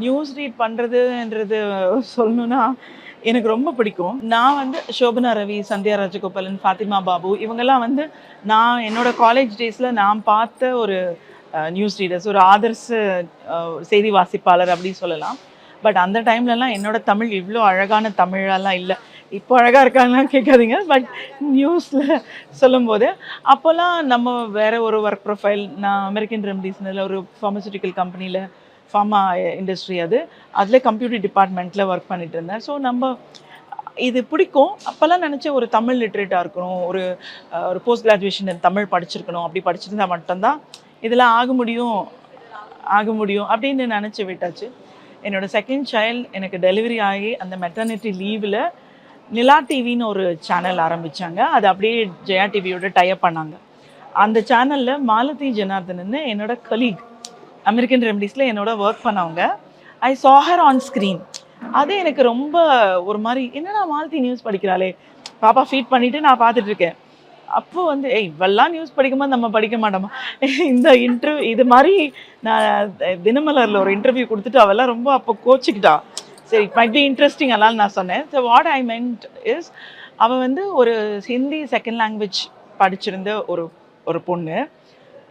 News read பண்ணுறதுன்றது சொல்லணும்னா எனக்கு ரொம்ப பிடிக்கும். நான் வந்து சோபனா ரவி, சந்தியா ராஜகோபாலன், ஃபாத்திமா பாபு இவங்கெல்லாம் வந்து நான் என்னோட காலேஜ் டேஸில் நான் பார்த்த ஒரு நியூஸ் ரீடர்ஸ், ஒரு ஆதர்ச செய்தி வாசிப்பாளர் அப்படின்னு சொல்லலாம். பட் அந்த டைம்லலாம் என்னோட தமிழ் இவ்வளோ அழகான தமிழெல்லாம் இல்லை. இப்போ அழகாக இருக்காங்கலாம் கேட்காதீங்க. பட் நியூஸில் சொல்லும்போது அப்போல்லாம் நம்ம வேற ஒரு ஒர்க் ப்ரொஃபைல். நான் அமெரிக்கன் ரெமடிஸ்னில் ஒரு ஃபார்மசூட்டிக்கல் கம்பெனியில் ஃபார்மா இண்டஸ்ட்ரி அது. அதில் கம்ப்யூட்டர் டிபார்ட்மெண்ட்டில் ஒர்க் பண்ணிட்டு இருந்தேன். ஸோ நம்ம இது பிடிக்கும். அப்போல்லாம் நினச்சேன் ஒரு தமிழ் லிட்ரேட்டாக இருக்கணும், ஒரு போஸ்ட் கிராஜுவேஷன் தமிழ் படிச்சிருக்கணும். அப்படி படிச்சிருந்தா மட்டும்தான் இதெல்லாம் ஆக முடியும் அப்படின்னு நினச்சி விட்டாச்சு. என்னோட செகண்ட் சைல்டு எனக்கு டெலிவரி ஆகி அந்த மெட்டர்னிட்டி லீவில் நிலா டிவின்னு ஒரு சேனல் ஆரம்பித்தாங்க. அது அப்படியே ஜெயா டிவியோட டைப் பண்ணாங்க. அந்த சேனலில் மாலதி ஜனார்தனன்னு என்னோட கலீக், அமெரிக்கன் ரெமடிஸில் என்னோட ஒர்க் பண்ணவங்க. ஐ saw her on screen. அது எனக்கு ரொம்ப ஒரு மாதிரி, என்னடா மாலதி நியூஸ் படிக்கிறாளே, பாப்பா ஃபீட் பண்ணிவிட்டு நான் பார்த்துட்ருக்கேன். அப்போ வந்து இவெல்லாம் நியூஸ் படிக்கும்போது நம்ம படிக்க மாட்டோமா, இந்த இன்டர்வியூ இது மாதிரி நான் தினமலரில் ஒரு இன்டர்வியூ கொடுத்துட்டு அவெல்லாம் ரொம்ப அப்போ கோச்சிக்கிட்டா. சரி, இட் மைட் பி இன்ட்ரெஸ்டிங் எல்லாம் நான் சொன்னேன். ஸோ வாட் ஐ மென்ட் இஸ், அவள் வந்து ஒரு ஹிந்தி செகண்ட் லாங்குவேஜ் படிச்சிருந்த ஒரு பொண்ணு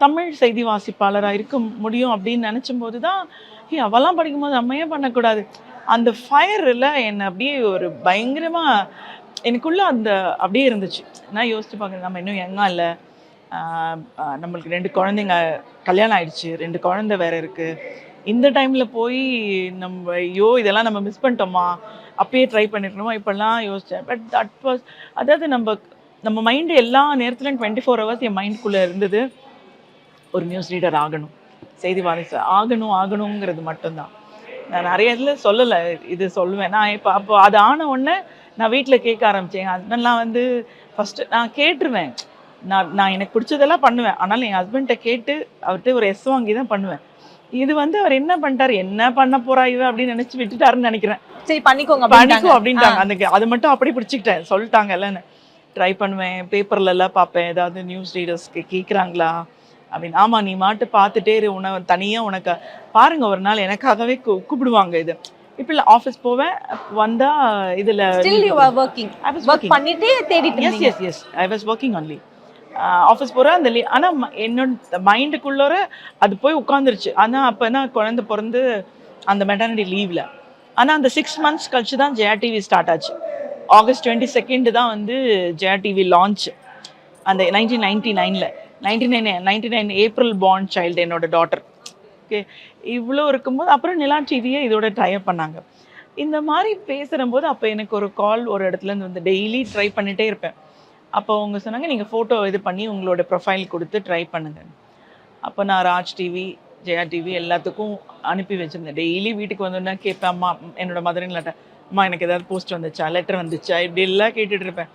தமிழ் செய்தி வாசிப்பாளராக இருக்க முடியும் அப்படின்னு நினச்சும்போது தான், அவெல்லாம் படிக்கும்போது நம்ம ஏன் பண்ணக்கூடாது, அந்த ஃபயரில் என்னை அப்படியே ஒரு பயங்கரமாக எனக்குள்ளே அந்த அப்படியே இருந்துச்சு. நான் யோசிச்சு பார்க்குறேன், நம்ம இன்னும் யங்காக இல்லை, நம்மளுக்கு 2 குழந்தைங்க கல்யாணம் ஆயிடுச்சு, 2 குழந்தை வேறு இருக்குது. இந்த டைமில் போய் நம்ம இதெல்லாம் நம்ம மிஸ் பண்ணிட்டோமா, அப்பயே ட்ரை பண்ணிருக்கணுமா, இப்போல்லாம் யோசித்தேன். பட் தட் வாஸ், அதாவது நம்ம மைண்டு எல்லா நேரத்துலையும் 24 ஹவர்ஸ் என் மைண்டுக்குள்ளே இருந்தது, ஒரு நியூஸ் ரீடர் ஆகணும், செய்தி வாசி ஆகணுங்கிறது மட்டும்தான். நான் நிறைய இதில் சொல்லலை, இது சொல்லுவேன். நான் அப்போ அது ஆன உடனே நான் வீட்டில் கேட்க ஆரம்பித்தேன். என் ஹஸ்பண்ட்லாம் வந்து ஃபஸ்ட்டு நான் கேட்டுருவேன். நான் எனக்கு பிடிச்சதெல்லாம் பண்ணுவேன். ஆனாலும் என் ஹஸ்பண்ட்டை கேட்டு அவர்கிட்ட ஒரு எஸ் வாங்கி தான் பண்ணுவேன். இது வந்து அவர் என்ன பண்ணிட்டார், என்ன பண்ண போறா இவ அப்படின்னு நினச்சி விட்டுட்டாருன்னு நினைக்கிறேன். சரி பண்ணிக்கோ அப்படின்ட்டாங்க. அது மட்டும் அப்படி பிடிச்சிக்கிட்டேன். சொல்லிட்டாங்க இல்லைன்னு ட்ரை பண்ணுவேன். பேப்பர்லலாம் பார்ப்பேன், ஏதாவது நியூஸ் ரீடர்ஸ்க்கு கேட்குறாங்களா அப்படின்னு. ஆமாம், நீ மாட்டு பார்த்துட்டே இரு, தனியாக உனக்கு பாருங்க, ஒரு நாள் எனக்காகவே கூப்பிடுவாங்க. இது இப்போ இல்லை, ஆஃபீஸ் போவேன், வந்தால் இதில் I was working only. Office போகிறேன் அந்த ஆனால் என்னோட மைண்டுக்குள்ளே அது போய் உட்காந்துருச்சு. ஆனால் அப்போ தான் குழந்தை பிறந்து அந்த மெட்டர்னிட்டி லீவில். ஆனால் அந்த 6 months கழிச்சு தான் ஜெயா டிவி ஸ்டார்ட் ஆச்சு. August 22 தான் வந்து ஜெயா டிவி லான்ச். அந்த 1999 99 ஏப்ரல் பார்ன் சைல்டு என்னோட டாட்டர். ஓகே, இவ்வளோ இருக்கும்போது அப்புறம் நிலா டிவியை இதோட டைப் பண்ணாங்க. இந்த மாதிரி பேசுகிறம்போது அப்போ எனக்கு ஒரு கால் ஒரு இடத்துலேருந்து வந்து, டெய்லி ட்ரை பண்ணிகிட்டே இருப்பேன். அப்போ அவங்க சொன்னாங்க, நீங்கள் ஃபோட்டோ இது பண்ணி உங்களோட ப்ரொஃபைல் கொடுத்து ட்ரை பண்ணுங்க. அப்போ நான் ராஜ் டிவி, ஜெயா டிவி எல்லாத்துக்கும் அனுப்பி வச்சுருந்தேன். டெய்லி வீட்டுக்கு வந்தோன்னா கேட்பேன், அம்மா என்னோட மதர் இன் லாட்ட, அம்மா எனக்கு ஏதாவது போஸ்ட் வந்துச்சா, லெட்டர் வந்துச்சா, இப்படி எல்லாம் கேட்டுட்டு இருப்பேன்.